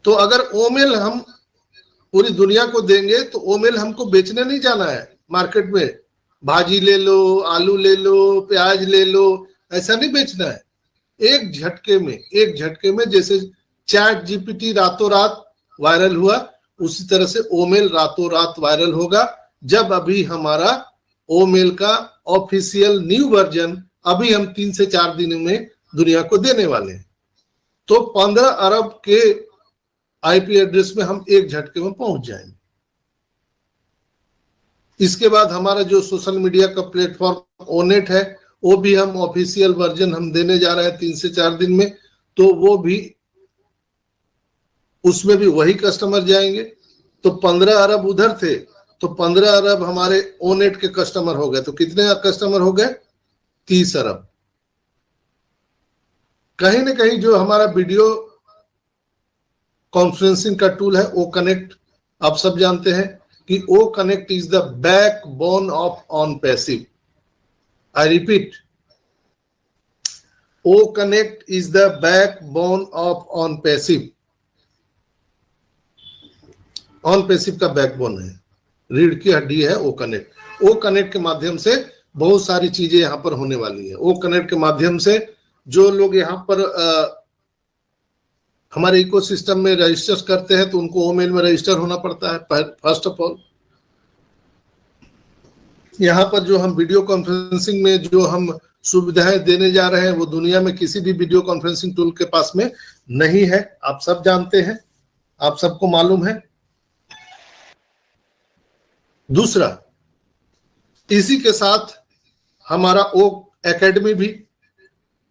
तो अगर ओमेल हम पूरी दुनिया को देंगे तो ओमेल हमको बेचने नहीं जाना है मार्केट में, भाजी ले लो, आलू ले लो, प्याज ले लो, ऐसा नहीं बेचना है। एक झटके में जैसे चैट जीपीटी रातों रात वायरल हुआ, उसी तरह से ओमेल रातों रात वायरल होगा। जब अभी हमारा ओमेल का ऑफिशियल न्यू वर्जन अभी हम 3 से 4 दिन में दुनिया को देने वाले हैं, तो 15 अरब के आईपी एड्रेस में हम एक झटके में पहुंच जाएंगे। इसके बाद हमारा जो सोशल मीडिया का प्लेटफॉर्म ओनेट है, वो भी हम ऑफिशियल वर्जन हम देने जा रहे हैं 3 से 4 दिन में, तो वो भी उसमें भी वही कस्टमर जाएंगे। तो 15 अरब उधर थे, तो 15 अरब हमारे ओनेट के कस्टमर हो गए। तो कितने कस्टमर हो गए? 30 अरब। कहीं ना कहीं जो हमारा वीडियो कॉन्फ्रेंसिंग का टूल है ओ कनेक्ट, आप सब जानते हैं कि O connect is the backbone of Onpassive. I repeat, O connect is the backbone of Onpassive. Onpassive का बैकबोन है, रीढ़ की हड्डी है ओ कनेक्ट। ओ कनेक्ट के माध्यम से बहुत सारी चीजें यहां पर होने वाली है। ओ कनेक्ट के माध्यम से जो लोग यहाँ पर हमारे इकोसिस्टम में रजिस्टर करते हैं, तो उनको ओमेल में रजिस्टर होना पड़ता है फर्स्ट ऑफ ऑल। यहाँ पर जो हम वीडियो कॉन्फ्रेंसिंग में जो हम सुविधाएं देने जा रहे हैं, वो दुनिया में किसी भी वीडियो कॉन्फ्रेंसिंग टूल के पास में नहीं है। आप सब जानते हैं, आप सबको मालूम है। दूसरा, इसी के साथ हमारा ओ एकेडमी भी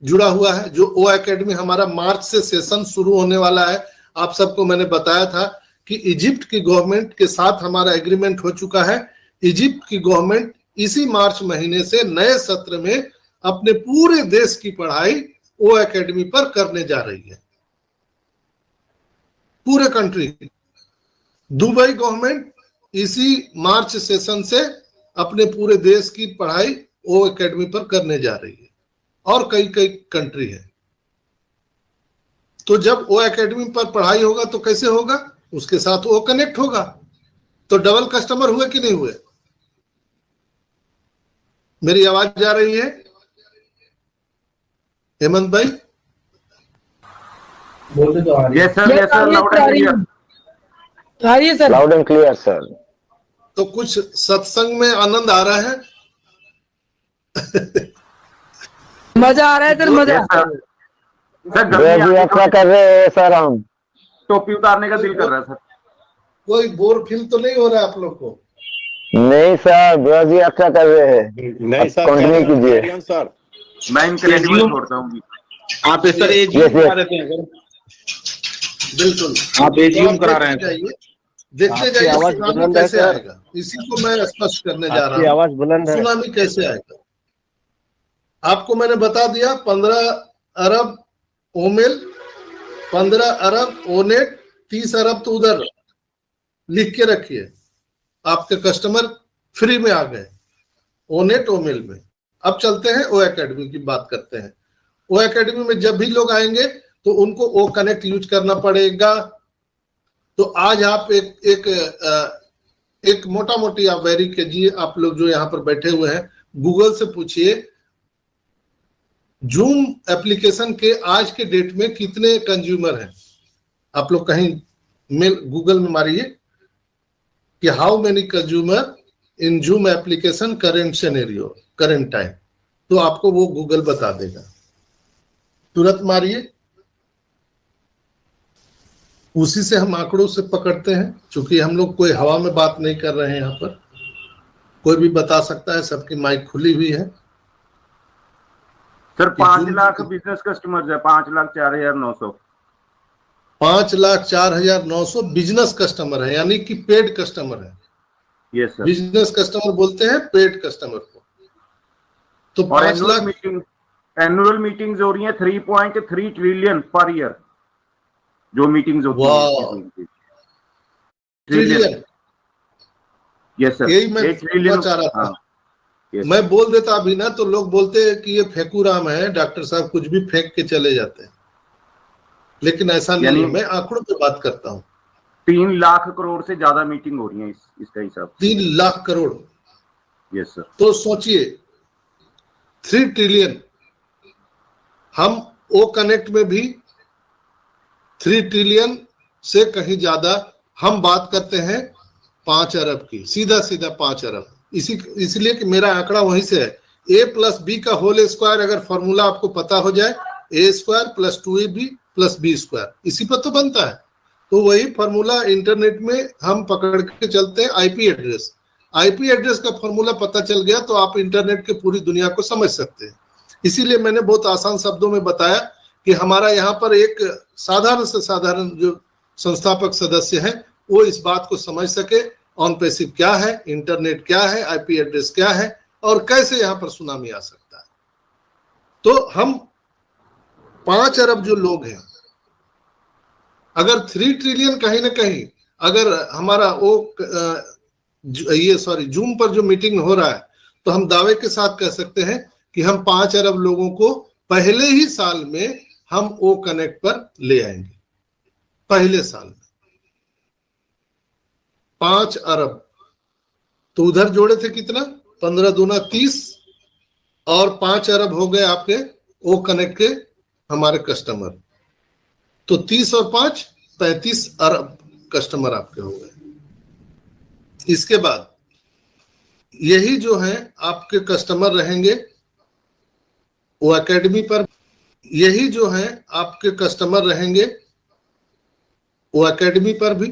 जुड़ा हुआ है। जो ओ एकेडमी हमारा मार्च से सेशन शुरू होने वाला है। आप सबको मैंने बताया था कि इजिप्ट की गवर्नमेंट के साथ हमारा एग्रीमेंट हो चुका है। इजिप्ट की गवर्नमेंट इसी मार्च महीने से नए सत्र में अपने पूरे देश की पढ़ाई ओ एकेडमी पर करने जा रही है, पूरे कंट्री। दुबई गवर्नमेंट इसी मार्च सेशन से अपने पूरे देश की पढ़ाई ओ एकेडमी पर करने जा रही है, और कई कंट्री है। तो जब ओ एकेडमी पर पढ़ाई होगा तो कैसे होगा? उसके साथ ओ कनेक्ट होगा। तो डबल कस्टमर हुए कि नहीं हुए? मेरी आवाज जा रही है हेमंत भाई? बोलते तो आ रही है। Yes sir, loud and clear. Loud and clear sir. तो कुछ सत्संग में आनंद आ रहा है? मजा आ रहा है सर, मजा। सर यात्रा कर रहे हैं सर, हम टोपी उतारने का दिल कर रहा है सर। कोई बोर फील तो नहीं हो रहा है आप लोग को? नहीं सर, ब्रज यात्रा कर रहे हैं। नहीं सर, कंटिन्यू कीजिए सर। मैं इनक्रेडिबल छोड़ता हूँ। आप इस तरह एजीएम करा देते हैं सर। बिल्कुल, आप एजीएम करा रहे हैं। देखते जाइए आवाज सुनामी बुलंद है कैसे सर। आएगा। इसी को मैं स्पष्ट करने जा रहा हूँ, आवाज बुलंद है। सुनामी कैसे आएगा। आपको मैंने बता दिया, 15 अरब ओमेल, 15 अरब ओनेट, 30 अरब तो उधर लिख के रखिए। आपके कस्टमर फ्री में आ गए ओनेट ओमेल में। अब चलते हैं ओ एकेडमी की बात करते हैं। ओ एकेडमी में जब भी लोग आएंगे तो उनको ओ कनेक्ट यूज करना पड़ेगा। तो आज आप एक मोटा मोटी आप वेरी कीजिए, आप लोग जो यहाँ पर बैठे हुए हैं, गूगल से पूछिए जूम एप्लीकेशन के आज के डेट में कितने कंज्यूमर हैं। आप लोग कहीं मेल गूगल में मारिए कि how many consumer in zoom application current scenario, current time, तो आपको वो गूगल बता देगा। तुरंत मारिए, उसी से हम आंकड़ों से पकड़ते हैं। चूंकि हम लोग कोई हवा में बात नहीं कर रहे हैं, यहाँ पर कोई भी बता सकता है, सबकी माइक खुली हुई है। सर 5 लाख बिजनेस कस्टमर्स है, 5,04,900। 5,04,900 बिजनेस कस्टमर है, यानी कि पेड कस्टमर है। Yes sir. बिजनेस कस्टमर बोलते हैं पेड कस्टमर को। तो 5 लाख एनुअल मीटिंग्स हो रही है 3.3 ट्रिलियन पर ईयर जो मीटिंग्स होती है। ट्रिलियन। यस सर, यही मैं बोलना चाह रहा था। मैं बोल देता अभी ना, तो लोग बोलते हैं कि ये फेकू राम है, डॉक्टर साहब कुछ भी फेंक के चले जाते हैं। लेकिन ऐसा नहीं है, मैं आंकड़ों पे बात करता हूँ। 3 लाख करोड़ से ज्यादा मीटिंग हो रही है इसका हिसाब। 3 लाख करोड़। Yes sir. तो सोचिए 3 ट्रिलियन, हम ओ कनेक्ट में भी 3 ट्रिलियन से कहीं ज्यादा हम बात करते हैं 5 अरब की, सीधा सीधा 5 अरब। इसलिए कि मेरा आंकड़ा वहीं से है, a प्लस बी का होल स्क्वायर, अगर फॉर्मूला आपको पता हो जाए, a square plus 2ab plus B square, इसी पर तो बनता है। तो वही फॉर्मूला इंटरनेट में हम पकड़ के चलते हैं। आईपी एड्रेस का फॉर्मूला पता चल गया तो आप इंटरनेट के पूरी दुनिया को समझ सकते हैं। इसीलिए मैंने बहुत आसान शब्दों में बताया कि हमारा यहाँ पर एक साधारण से साधारण जो संस्थापक सदस्य है वो इस बात को समझ सके, ऑन पैसिव क्या है, इंटरनेट क्या है, आईपी एड्रेस क्या है और कैसे यहाँ पर सुनामी आ सकता है। तो हम 5 अरब जो लोग हैं, अगर 3 ट्रिलियन कहीं ना कहीं, अगर हमारा वो जूम पर जो मीटिंग हो रहा है, तो हम दावे के साथ कह सकते हैं कि हम 5 अरब लोगों को पहले ही साल में हम ओ कनेक्ट पर ले आएंगे। पहले साल में 5 अरब, तो उधर जोड़े थे कितना, 15 दूना 30 और 5 अरब हो गए आपके ओ कनेक्ट के हमारे कस्टमर। तो 30 और 5 35 अरब कस्टमर आपके हो गए। इसके बाद यही जो है आपके कस्टमर रहेंगे वो एकेडमी पर, यही जो है आपके कस्टमर रहेंगे वो एकेडमी पर भी,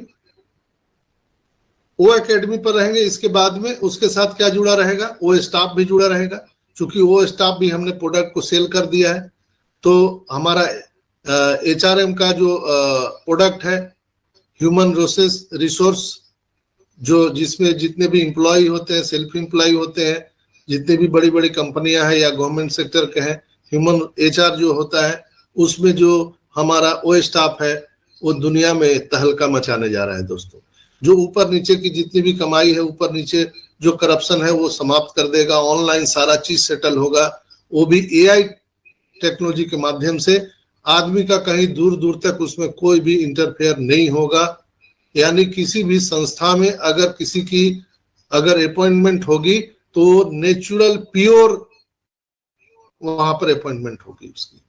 वो एकेडमी पर रहेंगे। इसके बाद में उसके साथ क्या जुड़ा रहेगा, वो स्टाफ भी जुड़ा रहेगा, क्योंकि वो स्टाफ भी हमने प्रोडक्ट को सेल कर दिया है। तो हमारा HRM का जो प्रोडक्ट है, ह्यूमन रिसोर्स, जो जिसमें जितने भी एम्प्लॉय होते हैं, सेल्फ एम्प्लॉय होते हैं, जितने भी बड़ी बड़ी कंपनियां हैं या गवर्नमेंट सेक्टर के हैं, ह्यूमन HR जो होता है, उसमें जो हमारा वो स्टाफ है वो दुनिया में तहलका मचाने जा रहा है दोस्तों। जो ऊपर नीचे की जितनी भी कमाई है, ऊपर नीचे जो करप्शन है वो समाप्त कर देगा। ऑनलाइन सारा चीज सेटल होगा, वो भी AI टेक्नोलॉजी के माध्यम से। आदमी का कहीं दूर दूर तक उसमें कोई भी इंटरफेयर नहीं होगा। यानी किसी भी संस्था में अगर किसी की अगर अपॉइंटमेंट होगी तो नेचुरल प्योर वहां पर अपॉइंटमेंट होगी उसकी।